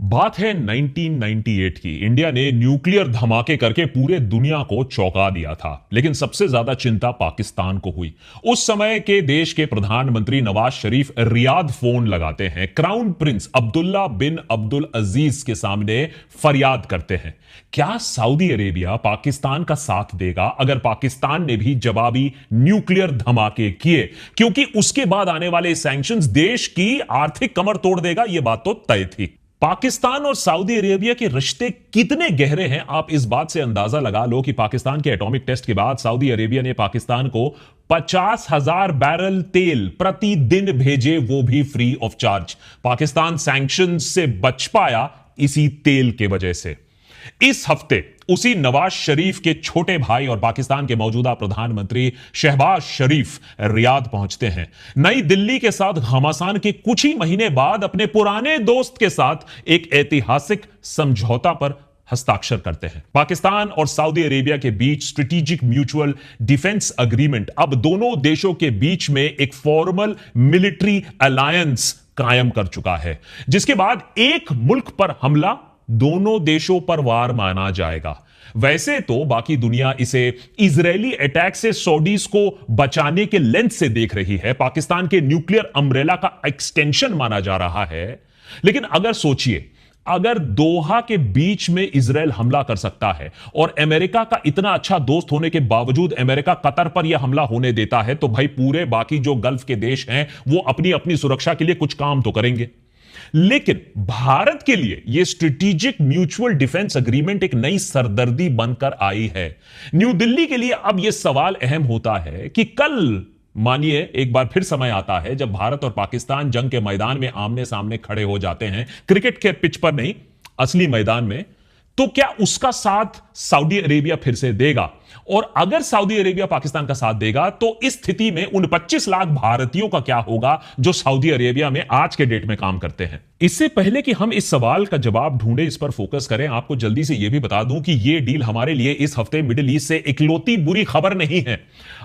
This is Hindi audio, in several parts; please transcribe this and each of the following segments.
बात है 1998 की। इंडिया ने न्यूक्लियर धमाके करके पूरे दुनिया को चौंका दिया था, लेकिन सबसे ज्यादा चिंता पाकिस्तान को हुई। उस समय के देश के प्रधानमंत्री नवाज शरीफ रियाद फोन लगाते हैं, क्राउन प्रिंस अब्दुल्ला बिन अब्दुल अजीज के सामने फरियाद करते हैं। क्या सऊदी अरेबिया पाकिस्तान का साथ देगा अगर पाकिस्तान ने भी जवाबी न्यूक्लियर धमाके किए? क्योंकि उसके बाद आने वाले सैंक्शंस देश की आर्थिक कमर तोड़ देगा, यह बात तो तय थी। पाकिस्तान और सऊदी अरेबिया के रिश्ते कितने गहरे हैं, आप इस बात से अंदाजा लगा लो कि पाकिस्तान के एटॉमिक टेस्ट के बाद सऊदी अरेबिया ने पाकिस्तान को 50,000 बैरल तेल प्रतिदिन भेजे, वो भी free of charge. Pakistan sanction से बच पाया इसी तेल के वजह से। इस हफ्ते उसी नवाज शरीफ के छोटे भाई और पाकिस्तान के मौजूदा प्रधानमंत्री शहबाज शरीफ रियाद पहुंचते हैं। नई दिल्ली के साथ घमासान के कुछ ही महीने बाद अपने पुराने दोस्त के साथ एक ऐतिहासिक समझौता पर हस्ताक्षर करते हैं। पाकिस्तान और सऊदी अरेबिया के बीच स्ट्रेटेजिक म्यूचुअल डिफेंस अग्रीमेंट अब दोनों देशों के बीच में एक फॉर्मल मिलिट्री अलायंस कायम कर चुका है, जिसके बाद एक मुल्क पर हमला दोनों देशों पर वार माना जाएगा। वैसे तो बाकी दुनिया इसे इजरायली अटैक से सऊदीज को बचाने के लेंस से देख रही है, पाकिस्तान के न्यूक्लियर अम्ब्रेला का एक्सटेंशन माना जा रहा है। लेकिन अगर सोचिए, अगर दोहा के बीच में इजराइल हमला कर सकता है और अमेरिका का इतना अच्छा दोस्त होने के बावजूद अमेरिका कतर पर यह हमला होने देता है, तो भाई पूरे बाकी जो गल्फ के देश हैं वो अपनी अपनी सुरक्षा के लिए कुछ काम तो करेंगे। लेकिन भारत के लिए यह स्ट्रेटेजिक म्यूचुअल डिफेंस अग्रीमेंट एक नई सरदर्दी बनकर आई है। न्यू दिल्ली के लिए अब यह सवाल अहम होता है कि कल मानिए एक बार फिर समय आता है जब भारत और पाकिस्तान जंग के मैदान में आमने सामने खड़े हो जाते हैं, क्रिकेट के पिच पर नहीं, असली मैदान में, तो क्या उसका साथ सऊदी अरेबिया फिर से देगा? और अगर सऊदी अरेबिया पाकिस्तान का साथ देगा तो इस स्थिति में उन 25 लाख भारतीयों का क्या होगा जो सऊदी अरेबिया में आज के डेट में काम करते हैं? इससे पहले कि हम इस सवाल का जवाब ढूंढे, इस पर फोकस करें, आपको जल्दी से यह भी बता दूं कि यह डील हमारे लिए इस हफ्ते मिडिल ईस्ट से इकलौती बुरी खबर नहीं है।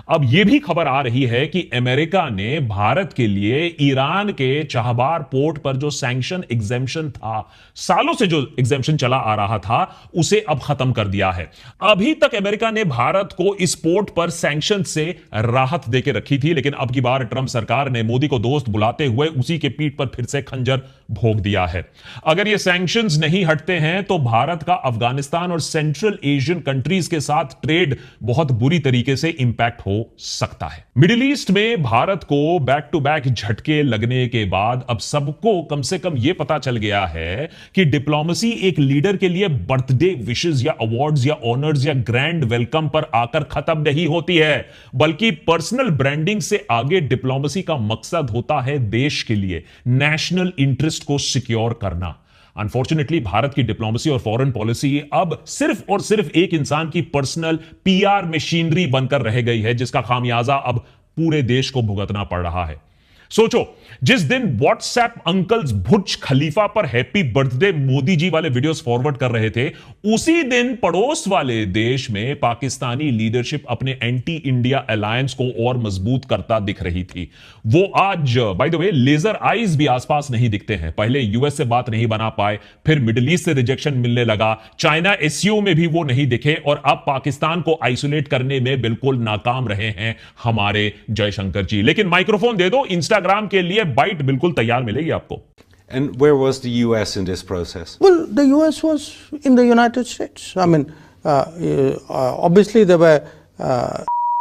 अब यह भी खबर आ रही है कि अमेरिका ने भारत के लिए ईरान के चाहबार पोर्ट पर जो सैंक्शन एग्जेम्पशन था, सालों से जो एग्जेम्पशन चला आ रहा था, उसे अब खत्म कर दिया है। अभी तक अमेरिका ने भारत को इस पोर्ट पर सैंक्शन से राहत देके रखी थी, लेकिन अब की बार ट्रंप सरकार ने मोदी को दोस्त बुलाते हुए उसी के पीठ पर फिर से खंजर भोग दिया है। अगर ये सैंक्शंस नहीं हटते हैं तो भारत का अफगानिस्तान और सेंट्रल एशियन कंट्रीज के साथ ट्रेड बहुत बुरी तरीके से इंपैक्ट हो सकता है। मिडिल ईस्ट में भारत को बैक टू बैक झटके लगने के बाद अब सबको कम से कम यह पता चल गया है कि डिप्लोमेसी एक लीडर के लिए बर्थडे विशेस या अवार्ड्स या ऑनर्स या ग्रैंड वेलकम पर आकर खत्म नहीं होती है, बल्कि पर्सनल ब्रांडिंग से आगे डिप्लोमेसी का मकसद होता है देश के लिए नेशनल इंटरेस्ट को सिक्योर करना। अनफॉर्चुनेटली भारत की डिप्लोमेसी और फॉरेन पॉलिसी अब सिर्फ और सिर्फ एक इंसान की पर्सनल पीआर मशीनरी बनकर रह गई है, जिसका खामियाजा अब पूरे देश को भुगतना पड़ रहा है। सोचो, जिस दिन व्हाट्सएप अंकल्स बुर्ज खलीफा पर हैप्पी बर्थडे मोदी जी वाले वीडियोस फॉरवर्ड कर रहे थे, उसी दिन पड़ोस वाले देश में पाकिस्तानी लीडरशिप अपने एंटी इंडिया अलायंस को और मजबूत करता दिख रही थी। वो आज by the way laser eyes भी आसपास नहीं दिखते हैं। पहले यूएस से बात नहीं बना पाए, फिर मिडिल ईस्ट से रिजेक्शन मिलने लगा, चाइना एससीओ में भी वो नहीं दिखे, और अब पाकिस्तान को आइसोलेट करने में बिल्कुल नाकाम रहे हैं हमारे जयशंकर जी। लेकिन माइक्रोफोन दे दो, इंस्टाग्राम के लिए बाइट बिल्कुल तैयार मिलेगी आपको। And where was the US in this process? Well, the US was in the United States. I mean, obviously there were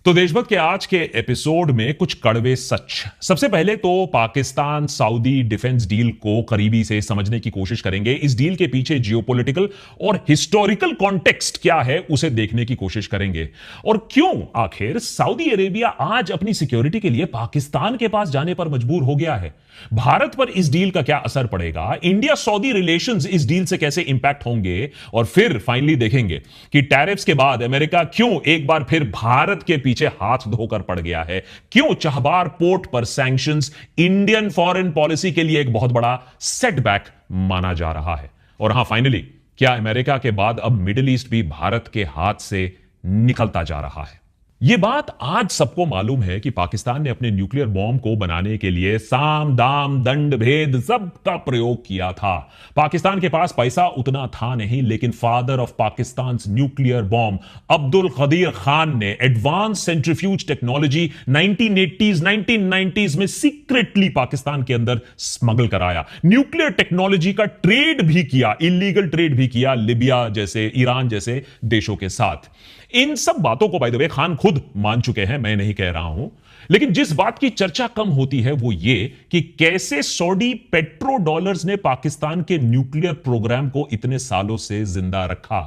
तो देशभक्त के आज के एपिसोड में कुछ कड़वे सच। सबसे पहले तो पाकिस्तान सऊदी डिफेंस डील को करीबी से समझने की कोशिश करेंगे। इस डील के पीछे जियोपॉलिटिकल और हिस्टोरिकल कॉन्टेक्स्ट क्या है उसे देखने की कोशिश करेंगे, और क्यों आखिर सऊदी अरेबिया आज अपनी सिक्योरिटी के लिए पाकिस्तान के पास जाने पर मजबूर हो गया है। भारत पर इस डील का क्या असर पड़ेगा, इंडिया सऊदी रिलेशंस इस डील से कैसे इंपैक्ट होंगे, और फिर फाइनली देखेंगे कि टैरिफ्स के बाद अमेरिका क्यों एक बार फिर भारत के पीछे हाथ धोकर पड़ गया है, क्यों चाहबार पोर्ट पर सैंक्शंस इंडियन फॉरेन पॉलिसी के लिए एक बहुत बड़ा सेटबैक माना जा रहा है। और हां, फाइनली क्या अमेरिका के बाद अब मिडिल ईस्ट भी भारत के हाथ से निकलता जा रहा है। यह बात आज सबको मालूम है कि पाकिस्तान ने अपने न्यूक्लियर बॉम्ब को बनाने के लिए साम दाम दंड भेद सब का प्रयोग किया था। पाकिस्तान के पास पैसा उतना था नहीं, लेकिन father of Pakistan nuclear bomb Abdul Qadeer Khan ने advance centrifuge technology 1980s 1990s में सीक्रेटली पाकिस्तान के अंदर स्मगल कराया। न्यूक्लियर टेक्नोलॉजी का ट्रेड भी किया, इलीगल ट्रेड भी किया लिबिया जैसे, ईरान जैसे देशों के साथ। इन सब बातों को बाय द वे खान खुद मान चुके हैं, मैं नहीं कह रहा हूं। लेकिन जिस बात की चर्चा कम होती है वो ये कि कैसे सऊदी पेट्रो डॉलर्स ने पाकिस्तान के न्यूक्लियर प्रोग्राम को इतने सालों से जिंदा रखा।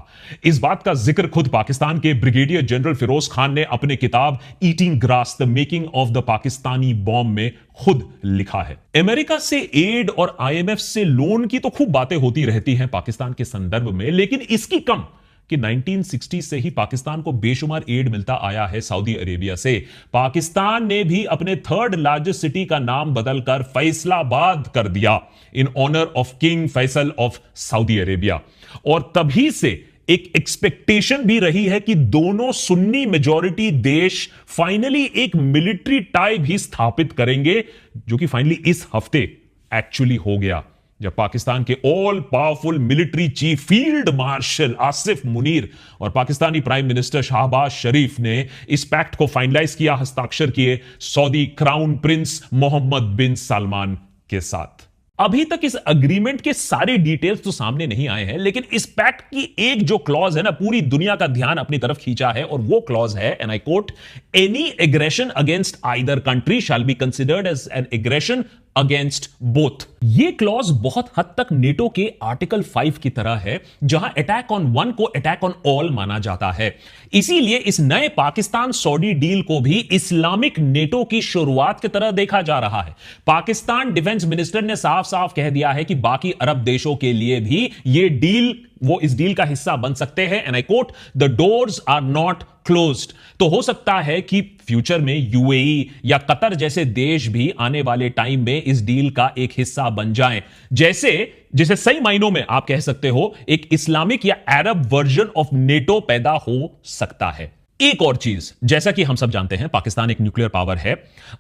इस बात का जिक्र खुद पाकिस्तान के ब्रिगेडियर जनरल फिरोज खान ने अपने किताब eating grass the making of the Pakistani bomb में खुद लिखा है। अमेरिका से एड और IMF से लोन की तो खूब बातें होती रहती हैं पाकिस्तान के संदर्भ में, लेकिन इसकी कम कि 1960 से ही पाकिस्तान को बेशुमार एड मिलता आया है सऊदी अरेबिया से। पाकिस्तान ने भी अपने थर्ड लार्जेस्ट सिटी का नाम बदलकर फैसलाबाद कर दिया in honour of king Faisal of Saudi Arabia. और तभी से एक एक्सपेक्टेशन भी रही है कि दोनों सुन्नी मेजॉरिटी देश फाइनली एक मिलिट्री टाई भी स्थापित करेंगे, जो कि फाइनली इस हफ्ते एक्चुअली हो गया, जब पाकिस्तान के all powerful military chief field marshal Asif Munir और पाकिस्तानी प्राइम मिनिस्टर शहबाज शरीफ ने इस पैक्ट को फाइनलाइज किया, हस्ताक्षर किए सऊदी क्राउन प्रिंस मोहम्मद बिन सलमान के साथ। अभी तक इस अग्रीमेंट के सारे डिटेल्स तो सामने नहीं आए हैं, लेकिन इस पैक्ट की एक जो क्लॉज है ना, पूरी दुनिया का ध्यान अपनी तरफ खींचा है, और वो क्लॉज है, and I quote, any aggression against either country shall be considered as an aggression against both. ये क्लॉज बहुत हद तक नेटो के आर्टिकल 5 की तरह है, जहां अटैक ऑन वन को अटैक ऑन ऑल माना जाता है। इसीलिए इस नए पाकिस्तान सऊदी डील को भी इस्लामिक नेटो की शुरुआत की तरह देखा जा रहा है। पाकिस्तान डिफेंस मिनिस्टर ने साफ साफ कह दिया है कि बाकी अरब देशों के लिए भी ये डील, वो इस डील का हिस्सा बन सकते हैं, and I quote, the doors are not closed. तो हो सकता है कि फ्यूचर में UAE या कतर जैसे देश भी आने वाले टाइम में इस डील का एक हिस्सा बन जाएं, जिसे सही मायनों में आप कह सकते हो एक इस्लामिक या अरब वर्जन ऑफ नेटो पैदा हो सकता है। एक और चीज, जैसा कि हम सब जानते हैं पाकिस्तान एक न्यूक्लियर पावर है।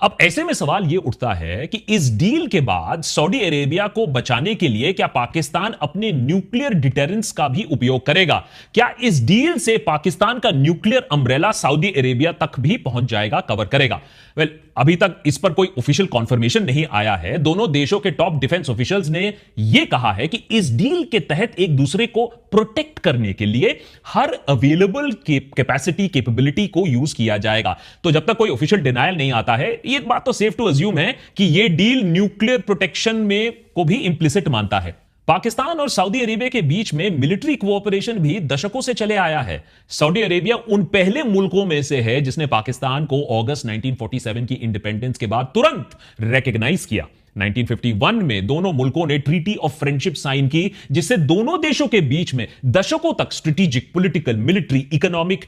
अब ऐसे में सवाल यह उठता है कि इस डील के बाद सऊदी अरेबिया को बचाने के लिए क्या पाकिस्तान अपने न्यूक्लियर डिटरेंस का भी उपयोग करेगा? क्या इस डील से पाकिस्तान का न्यूक्लियर अम्ब्रेला सऊदी अरेबिया तक भी पहुंच जाएगा, कवर करेगा? वेल, अभी तक इस पर कोई ऑफिशियल कॉन्फर्मेशन नहीं आया है। दोनों देशों के टॉप डिफेंस ऑफिशियल्स ने यह कहा है कि इस डील के तहत एक दूसरे को प्रोटेक्ट करने के लिए हर अवेलेबल कैपेसिटी कैपेबिलिटी को यूज किया जाएगा। तो जब तक कोई ऑफिशियल डिनायल नहीं आता है, ये बात तो सेफ टू अज्यूम है कि यह डील न्यूक्लियर प्रोटेक्शन में को भी इंप्लिसिट मानता है। पाकिस्तान और सऊदी अरेबिया के बीच में मिलिट्री कोऑपरेशन भी दशकों से चले आया है। सऊदी अरेबिया उन पहले मुल्कों में से है जिसने पाकिस्तान को अगस्त 1947 की इंडिपेंडेंस के बाद तुरंत रिकॉग्नाइज किया। 1951 में दोनों मुल्कों ने ट्रीटी ऑफ फ्रेंडशिप साइन की, जिससे दोनों देशों के बीच में दशकों तक स्ट्रेटेजिक, पॉलिटिकल, मिलिट्री, इकोनॉमिक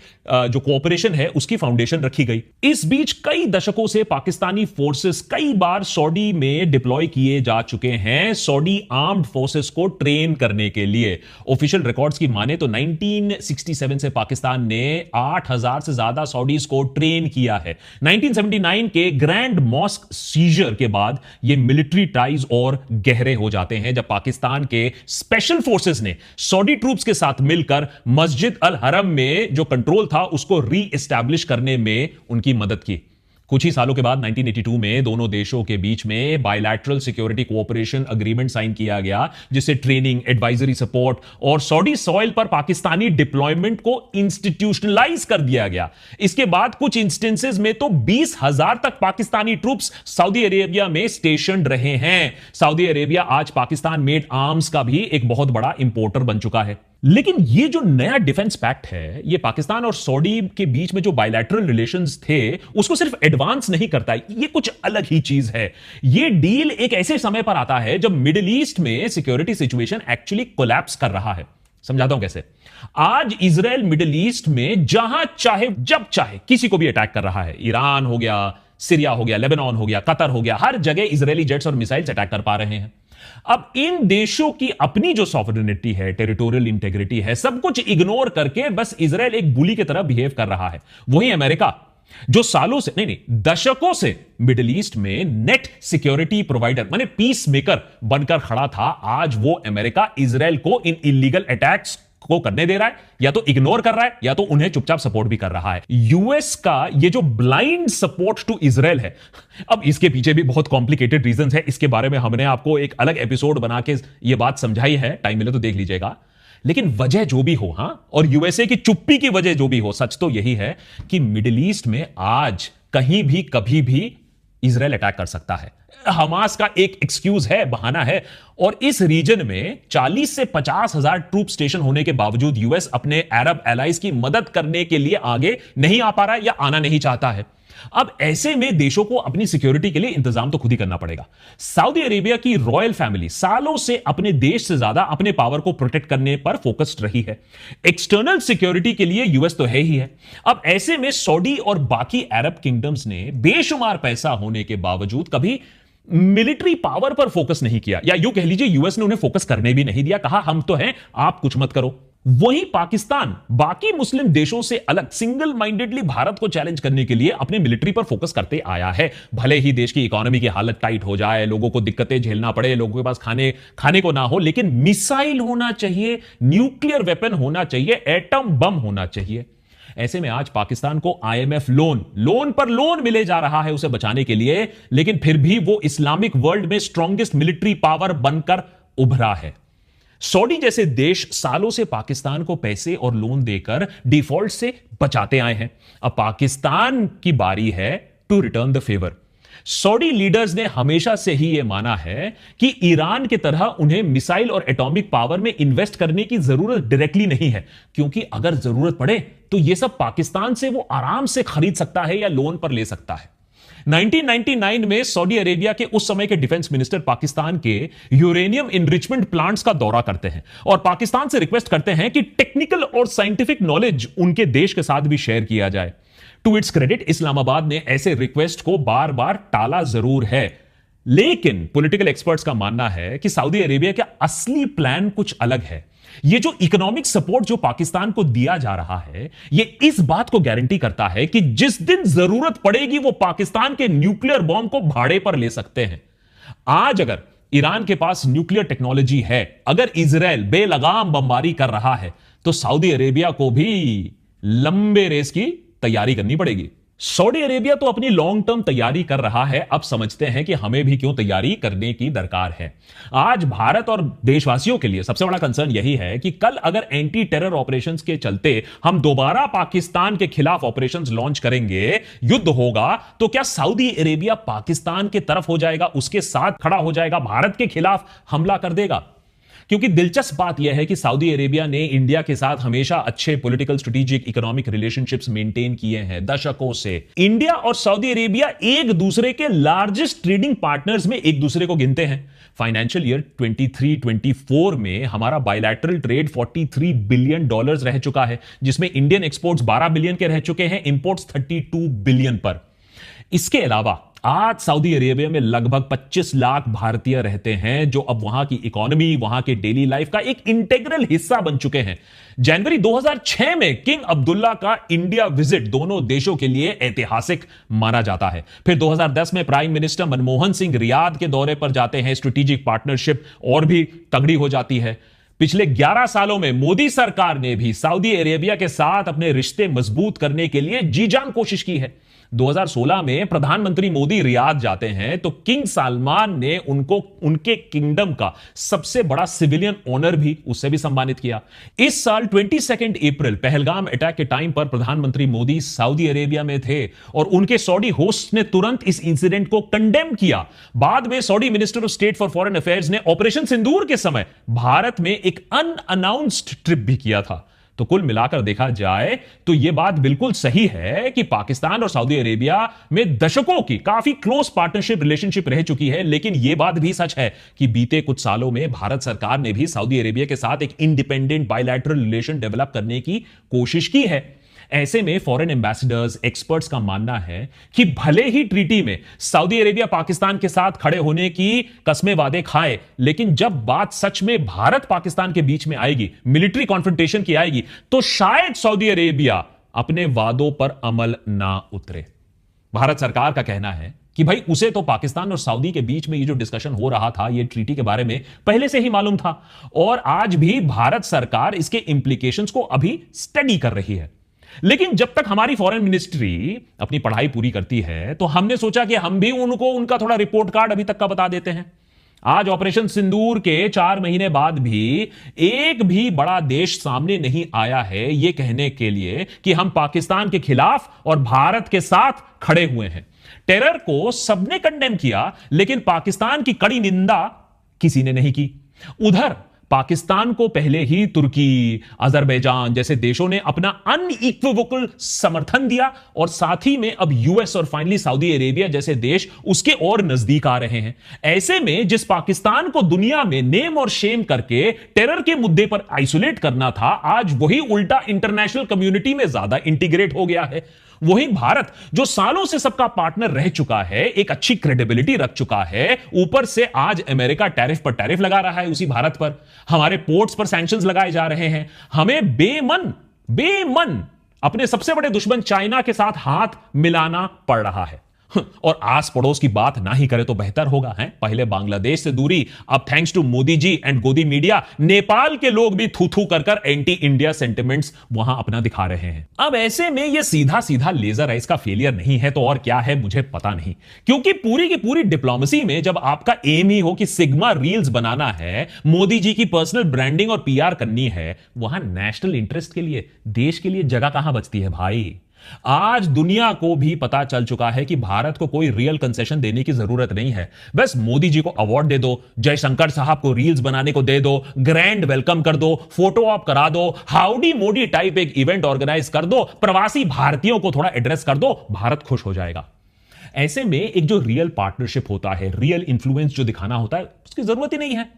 जो कोऑपरेशन है उसकी फाउंडेशन रखी गई। इस बीच कई दशकों से पाकिस्तानी फोर्सेस कई बार सऊदी में डिप्लॉय किए जा चुके हैं, सऊदी आर्म्ड फोर्सेस को ट्रेन करने के लिए। ऑफिशियल रिकॉर्ड्स की माने तो 1967 से पाकिस्तान ने 8000 से ज्यादा सऊदीज को ट्रेन किया है। 1979 के ग्रैंड मॉस्क सीजर के बाद यह मिलिट्री टाइज और गहरे हो जाते हैं, जब पाकिस्तान के स्पेशल फोर्सेस ने सऊदी ट्रूप्स के साथ मिलकर मस्जिद अल हरम में जो कंट्रोल था उसको री एस्टैब्लिश करने में उनकी मदद की। कुछ ही सालों के बाद 1982 में दोनों देशों के बीच में bilateral security cooperation agreement sign किया गया, जिससे ट्रेनिंग, एडवाइजरी सपोर्ट और सऊदी सॉइल पर पाकिस्तानी डिप्लॉयमेंट को इंस्टीट्यूशनलाइज कर दिया गया। इसके बाद कुछ इंस्टेंसेस में तो 20,000 तक पाकिस्तानी ट्रूप्स सऊदी अरेबिया में स्टेशन रहे हैं। सऊदी अरेबिया आज पाकिस्तान मेड आर्म्स का भी एक बहुत बड़ा इंपोर्टर बन चुका है। लेकिन ये जो नया डिफेंस पैक्ट है, ये पाकिस्तान और सऊदी के बीच में जो बायलैटरल रिलेशंस थे उसको सिर्फ एडवांस नहीं करता, ये कुछ अलग ही चीज है। ये डील एक ऐसे समय पर आता है जब मिडिल ईस्ट में सिक्योरिटी सिचुएशन एक्चुअली कोलैप्स कर रहा है। समझाता हूं कैसे। आज इजराइल मिडिल ईस्ट में जहां चाहे जब चाहे किसी को भी अटैक कर रहा है। ईरान हो गया, सीरिया हो गया, लेबनान हो गया, कतर हो गया, हर जगह इजरायली जेट्स और मिसाइल्स अटैक कर पा रहे हैं। अब इन देशों की अपनी जो सॉवरेनिटी है, टेरिटोरियल इंटेग्रिटी है, सब कुछ इग्नोर करके बस इजराइल एक बुली की तरह बिहेव कर रहा है। वहीं अमेरिका जो सालों से नहीं दशकों से मिडिल ईस्ट में नेट सिक्योरिटी प्रोवाइडर माने पीस मेकर बनकर खड़ा था, आज वो अमेरिका इजराइल को इन इलीगल अटैक्स को करने दे रहा है, या तो इग्नोर कर रहा है या तो उन्हें चुपचाप सपोर्ट भी कर रहा है। यूएस का ये जो ब्लाइंड सपोर्ट टू इजराइल है, अब इसके पीछे भी बहुत कॉम्प्लिकेटेड रीजंस है, इसके बारे में हमने आपको एक अलग एपिसोड बना के ये बात समझाई है, टाइम मिले तो देख लीजिएगा। लेकिन वजह जो भी हो, हां, और यूएसए की चुप्पी की वजह जो भी हो, सच तो यही है कि मिडिल ईस्ट में आज कहीं भी कभी भी इजराइल अटैक कर सकता है। हमास का एक एक्सक्यूज है, बहाना है, और इस रीजन में 40 से 50 हजार ट्रूप स्टेशन होने के बावजूद यूएस अपने अरब एलाइज की मदद करने के लिए आगे नहीं आ पा रहा है या आना नहीं चाहता है। अब ऐसे में देशों को अपनी सिक्योरिटी के लिए इंतजाम तो खुद ही करना पड़ेगा। सऊदी अरेबिया की रॉयल फैमिली सालों से अपने देश से ज्यादा अपने पावर को प्रोटेक्ट करने पर फोकस्ड रही है। एक्सटर्नल सिक्योरिटी के लिए यूएस तो है ही है। अब ऐसे में सऊदी और बाकी अरब किंगडम्स ने बेशुमार पैसा होने के बावजूद कभी मिलिट्री पावर पर फोकस नहीं किया, या यूं कह लीजिए यूएस ने उन्हें फोकस करने भी नहीं दिया, कहा हम तो हैं, आप कुछ मत करो। वहीं पाकिस्तान बाकी मुस्लिम देशों से अलग सिंगल माइंडेडली भारत को चैलेंज करने के लिए अपने मिलिट्री पर फोकस करते आया है। भले ही देश की इकोनॉमी की हालत टाइट हो जाए, लोगों को दिक्कतें झेलना पड़े, लोगों के पास खाने को ना हो, लेकिन मिसाइल होना चाहिए, न्यूक्लियर वेपन होना चाहिए, एटम बम होना चाहिए। ऐसे में आज पाकिस्तान को आईएमएफ लोन पर लोन मिले जा रहा है उसे बचाने के लिए, लेकिन फिर भी वो इस्लामिक वर्ल्ड में स्ट्रॉन्गेस्ट मिलिट्री पावर बनकर उभरा है। सऊदी जैसे देश सालों से पाकिस्तान को पैसे और लोन देकर डिफॉल्ट से बचाते आए हैं। अब पाकिस्तान की बारी है to return the favour. Saudi leaders ने हमेशा से ही यह माना है कि ईरान की तरह उन्हें मिसाइल और एटॉमिक पावर में इन्वेस्ट करने की जरूरत डायरेक्टली नहीं है, क्योंकि अगर जरूरत पड़े तो यह सब पाकिस्तान से वो आराम से खरीद सकता है या लोन पर ले सकता है। 1999 में सऊदी अरेबिया के उस समय के डिफेंस मिनिस्टर पाकिस्तान के यूरेनियम इनरिचमेंट प्लांट्स का दौरा करते हैं और पाकिस्तान से रिक्वेस्ट करते हैं कि टेक्निकल और साइंटिफिक नॉलेज उनके देश के साथ भी शेयर किया जाए। टू इट्स क्रेडिट, इस्लामाबाद ने ऐसे रिक्वेस्ट को बार बार टाला जरूर है, लेकिन पॉलिटिकल एक्सपर्ट्स का मानना है कि सऊदी अरेबिया का असली प्लान कुछ अलग है। यह जो इकोनॉमिक सपोर्ट जो पाकिस्तान को दिया जा रहा है, यह इस बात को गारंटी करता है कि जिस दिन जरूरत पड़ेगी वो पाकिस्तान के न्यूक्लियर बॉम्ब को भाड़े पर ले सकते हैं। आज अगर ईरान के पास न्यूक्लियर टेक्नोलॉजी है, अगर इजराइल बेलगाम बमबारी कर रहा है, तो सऊदी अरेबिया को भी लंबे रेस की तैयारी करनी पड़ेगी। सऊदी अरेबिया तो अपनी लॉन्ग टर्म तैयारी कर रहा है, अब समझते हैं कि हमें भी क्यों तैयारी करने की दरकार है। आज भारत और देशवासियों के लिए सबसे बड़ा कंसर्न यही है कि कल अगर एंटी टेरर ऑपरेशंस के चलते हम दोबारा पाकिस्तान के खिलाफ ऑपरेशंस लॉन्च करेंगे, युद्ध होगा, तो क्या सऊदी अरेबिया पाकिस्तान के तरफ हो जाएगा, उसके साथ खड़ा हो जाएगा, भारत के खिलाफ हमला कर देगा? क्योंकि दिलचस्प बात यह है कि सऊदी अरेबिया ने इंडिया के साथ हमेशा अच्छे political, strategic, economic relationships maintain किए हैं दशकों से। इंडिया और सऊदी अरेबिया एक दूसरे के लार्जेस्ट ट्रेडिंग पार्टनर्स में एक दूसरे को गिनते हैं। फाइनेंशियल ईयर 23-24 में हमारा बायलैटरल ट्रेड $43 बिलियन रह चुका है, जिसमें इंडियन एक्सपोर्ट्स 12 बिलियन के रह चुके हैं, इंपोर्ट्स 32 बिलियन पर। इसके अलावा आज सऊदी अरेबिया में लगभग 25 लाख भारतीय रहते हैं, जो अब वहां की इकोनॉमी, वहां के डेली लाइफ का एक इंटीग्रल हिस्सा बन चुके हैं। जनवरी 2006 में किंग अब्दुल्ला का इंडिया विजिट दोनों देशों के लिए ऐतिहासिक माना जाता है। फिर 2010 में prime minister Manmohan Singh Riyadh के दौरे पर जाते हैं, स्ट्रेटेजिक पार्टनरशिप और भी तगड़ी हो जाती है। पिछले 11 सालों में मोदी सरकार ने भी सऊदी अरेबिया के साथ अपने रिश्ते मजबूत करने के लिए जी जान कोशिश की है। 2016 में प्रधानमंत्री मोदी रियाद जाते हैं तो किंग सलमान ने उनको उनके किंगडम का सबसे बड़ा सिविलियन ऑनर भी उससे भी सम्मानित किया। इस साल 22 अप्रैल पहलगाम अटैक के टाइम पर प्रधानमंत्री मोदी सऊदी अरेबिया में थे और उनके सऊदी होस्ट ने तुरंत इस इंसिडेंट को कंडेम किया। बाद में Saudi minister of state for foreign affairs ने ऑपरेशन सिंदूर के समय भारत में एक अनअनाउंस्ड ट्रिप भी किया था। तो कुल मिलाकर देखा जाए तो यह बात बिल्कुल सही है कि पाकिस्तान और सऊदी अरेबिया में दशकों की काफी क्लोज पार्टनरशिप रिलेशनशिप रह चुकी है, लेकिन यह बात भी सच है कि बीते कुछ सालों में भारत सरकार ने भी सऊदी अरेबिया के साथ एक इंडिपेंडेंट बायलैटरल रिलेशन डेवलप करने की कोशिश की है। ऐसे में फॉरेन एम्बेसडर्स, एक्सपर्ट्स का मानना है कि भले ही ट्रीटी में सऊदी अरेबिया पाकिस्तान के साथ खड़े होने की कस्में वादे खाए, लेकिन जब बात सच में भारत पाकिस्तान के बीच में आएगी, मिलिट्री कॉन्फ्रंटेशन की आएगी, तो शायद सऊदी अरेबिया अपने वादों पर अमल ना उतरे। भारत सरकार का कहना है कि भाई उसे तो पाकिस्तान और सऊदी के बीच में ये जो डिस्कशन हो रहा था, ये ट्रीटी के बारे में पहले से ही मालूम था और आज भी भारत सरकार इसके इंप्लीकेशंस को अभी स्टडी कर रही है। लेकिन जब तक हमारी फॉरेन मिनिस्ट्री अपनी पढ़ाई पूरी करती है तो हमने सोचा कि हम भी उनको उनका थोड़ा रिपोर्ट कार्ड अभी तक का बता देते हैं। आज ऑपरेशन सिंदूर के 4 महीने बाद भी एक भी बड़ा देश सामने नहीं आया है यह कहने के लिए कि हम पाकिस्तान के खिलाफ और भारत के साथ खड़े हुए हैं। टेरर को सबने कंडेम किया लेकिन पाकिस्तान की कड़ी निंदा किसी ने नहीं की। उधर पाकिस्तान को पहले ही तुर्की, अजरबैजान जैसे देशों ने अपना अनइक्विवोकल समर्थन दिया और साथ ही में अब यूएस और फाइनली सऊदी अरेबिया जैसे देश उसके और नजदीक आ रहे हैं। ऐसे में जिस पाकिस्तान को दुनिया में नेम और शेम करके टेरर के मुद्दे पर आइसोलेट करना था, आज वही उल्टा इंटरनेशनल कम्युनिटी में ज्यादा इंटीग्रेट हो गया है। वही भारत जो सालों से सबका पार्टनर रह चुका है, एक अच्छी क्रेडिबिलिटी रख चुका है, ऊपर से आज अमेरिका टैरिफ पर टैरिफ लगा रहा है उसी भारत पर। हमारे पोर्ट्स पर सैंक्शंस लगाए जा रहे हैं। हमें बेमन अपने सबसे बड़े दुश्मन चाइना के साथ हाथ मिलाना पड़ रहा है। और आस पड़ोस की बात ना ही करे तो बेहतर होगा है। पहले बांग्लादेश से दूरी, अब thanks to Modi ji and godi media Nepal के लोग भी थू थू कर एंटी इंडिया सेंटिमेंट्स वहां अपना दिखा रहे हैं। अब ऐसे में ये सीधा सीधा लेजर है, इसका फेलियर नहीं है तो और क्या है मुझे पता नहीं। क्योंकि पूरी की पूरी डिप्लोमेसी में जब आपका एम ही हो कि सिग्मा रील्स बनाना है, मोदी जी की पर्सनल ब्रांडिंग और पीआर करनी है, वहां नेशनल इंटरेस्ट के लिए, देश के लिए जगह कहां बचती है भाई। आज दुनिया को भी पता चल चुका है कि भारत को कोई रियल कंसेशन देने की जरूरत नहीं है। बस मोदी जी को अवार्ड दे दो, जयशंकर साहब को रील्स बनाने को दे दो, ग्रैंड वेलकम कर दो, फोटो ऑप करा दो, हाउडी मोदी टाइप एक इवेंट ऑर्गेनाइज कर दो, प्रवासी भारतीयों को थोड़ा एड्रेस कर दो, भारत खुश हो जाएगा। ऐसे में एक जो रियल पार्टनरशिप होता है, रियल इंफ्लुएंस जो दिखाना होता है, उसकी जरूरत ही नहीं है।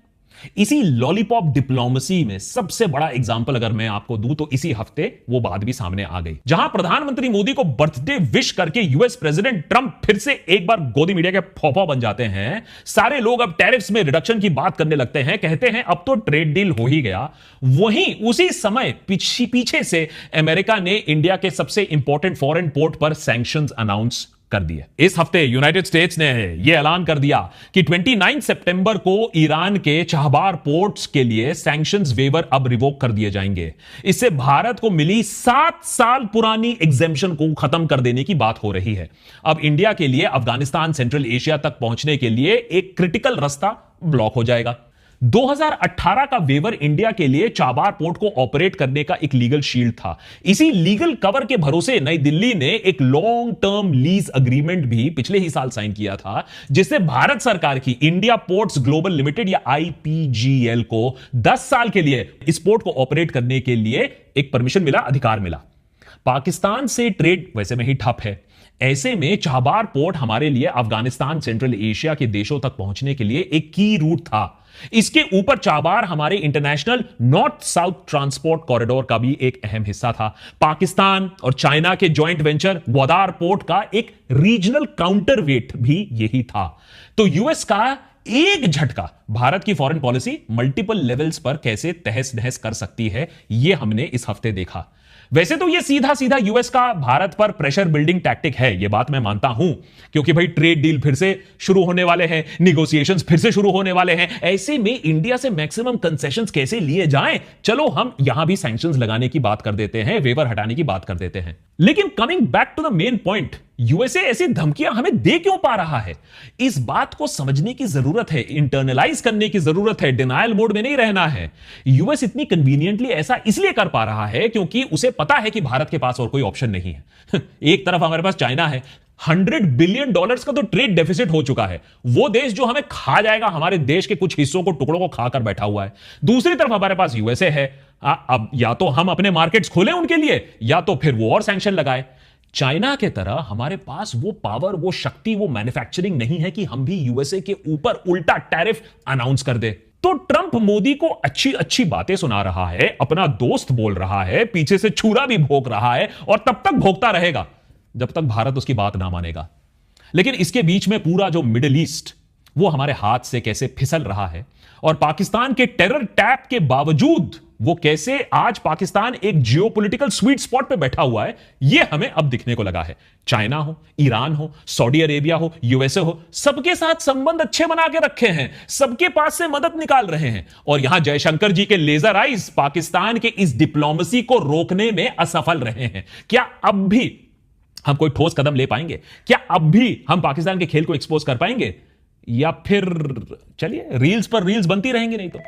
इसी लॉलीपॉप डिप्लोमेसी में सबसे बड़ा एग्जांपल अगर मैं आपको दूं तो इसी हफ्ते वो बात भी सामने आ गई, जहां प्रधानमंत्री मोदी को बर्थडे विश करके यूएस प्रेसिडेंट ट्रंप फिर से एक बार गोदी मीडिया के फौफा बन जाते हैं। सारे लोग अब टैरिफ्स में रिडक्शन की बात करने लगते हैं, कहते हैं अब तो ट्रेड डील हो ही गया। वहीं उसी समय पीछे से अमेरिका ने इंडिया के सबसे इंपॉर्टेंट फॉरेन पोर्ट पर सैंक्शंस अनाउंस कर दिए। इस हफ्ते यूनाइटेड स्टेट्स ने यह ऐलान कर दिया कि 29 सितंबर को ईरान के चाहबार पोर्ट्स के लिए सैंक्शंस वेवर अब रिवोक कर दिए जाएंगे। इससे भारत को मिली 7 साल पुरानी एग्जेम्पशन को खत्म कर देने की बात हो रही है। अब इंडिया के लिए अफगानिस्तान, सेंट्रल एशिया तक पहुंचने के लिए एक क्रिटिकल रास्ता ब्लॉक हो जाएगा। 2018 का वेवर इंडिया के लिए चाबार पोर्ट को ऑपरेट करने का एक लीगल शील्ड था। इसी लीगल कवर के भरोसे नई दिल्ली ने एक लॉन्ग टर्म लीज अग्रीमेंट भी पिछले ही साल साइन किया था, जिससे भारत सरकार की इंडिया पोर्ट्स ग्लोबल लिमिटेड या आईपीजीएल को 10 साल के लिए इस पोर्ट को ऑपरेट करने के लिए एक परमिशन मिला, अधिकार मिला। पाकिस्तान से ट्रेड वैसे में ही ठप है। ऐसे में चाबार पोर्ट हमारे लिए अफगानिस्तान, सेंट्रल एशिया के देशों तक पहुंचने के लिए एक की रूट था। इसके ऊपर चाबार हमारे international north south transport corridor का भी एक अहम हिस्सा था। पाकिस्तान और चाइना के जॉइंट वेंचर ग्वादार पोर्ट का एक रीजनल काउंटर वेट भी यही था। तो यूएस का एक झटका भारत की फॉरेन पॉलिसी मल्टीपल लेवल्स पर कैसे तहस नहस कर सकती है, यह हमने इस हफ्ते देखा। वैसे तो यह सीधा सीधा यूएस का भारत पर प्रेशर बिल्डिंग टैक्टिक है, यह बात मैं मानता हूं, क्योंकि भाई ट्रेड डील फिर से शुरू होने वाले हैं, निगोशिएशंस फिर से शुरू होने वाले हैं। ऐसे में इंडिया से मैक्सिमम कंसेशंस कैसे लिए जाएं, चलो हम यहां भी सैंक्शंस लगाने की बात कर देते हैं, वेवर हटाने की बात कर देते हैं। लेकिन coming back to the main point, USA ऐसी धमकियां हमें दे क्यों पा रहा है, इस बात को समझने की जरूरत है, इंटरनलाइज करने की जरूरत है, डिनायल मोड में नहीं रहना है। यूएस इतनी कन्वीनियंटली ऐसा इसलिए कर पा रहा है क्योंकि उसे पता है कि भारत के पास और कोई ऑप्शन नहीं है। एक तरफ हमारे पास चाइना है, $100 बिलियन का तो ट्रेड डेफिसिट हो चुका है, वो देश जो हमें खा जाएगा, हमारे देश के कुछ हिस्सों को, टुकड़ों को खाकर बैठा हुआ है। दूसरी तरफ हमारे पास यूएसए है। अब या तो हम अपने मार्केट्स खोलें उनके लिए, या तो फिर वो और सैंक्शन लगाए। चाइना के तरह हमारे पास वो पावर, वो शक्ति, वो मैन्युफैक्चरिंग नहीं है कि हम भी यूएसए के ऊपर उल्टा टैरिफ अनाउंस कर दे। तो ट्रंप मोदी को अच्छी अच्छी बातें सुना रहा है, अपना दोस्त बोल रहा है, पीछे से छुरा भी भोंक रहा है, और तब तक भोंकता रहेगा जब तक भारत उसकी बात ना मानेगा। लेकिन इसके बीच में पूरा जो मिडिल ईस्ट, वो हमारे हाथ से कैसे फिसल रहा है, और पाकिस्तान के टेरर टैप के बावजूद वो कैसे आज पाकिस्तान एक जियोपॉलिटिकल स्वीट स्पॉट पे बैठा हुआ है, यह हमें अब दिखने को लगा है। चाइना हो, ईरान हो, सऊदी अरेबिया हो, यूएसए हो, सबके साथ संबंध अच्छे बना के रखे हैं, सबके पास से मदद निकाल रहे हैं। और यहां जयशंकर जी के लेजर आइज पाकिस्तान के इस डिप्लोमेसी को रोकने में असफल रहे हैं। क्या अब भी हम कोई ठोस कदम ले पाएंगे? क्या अब भी हम पाकिस्तान के खेल को एक्सपोज कर पाएंगे, या फिर चलिए रील्स पर रील्स बनती रहेंगी? नहीं तो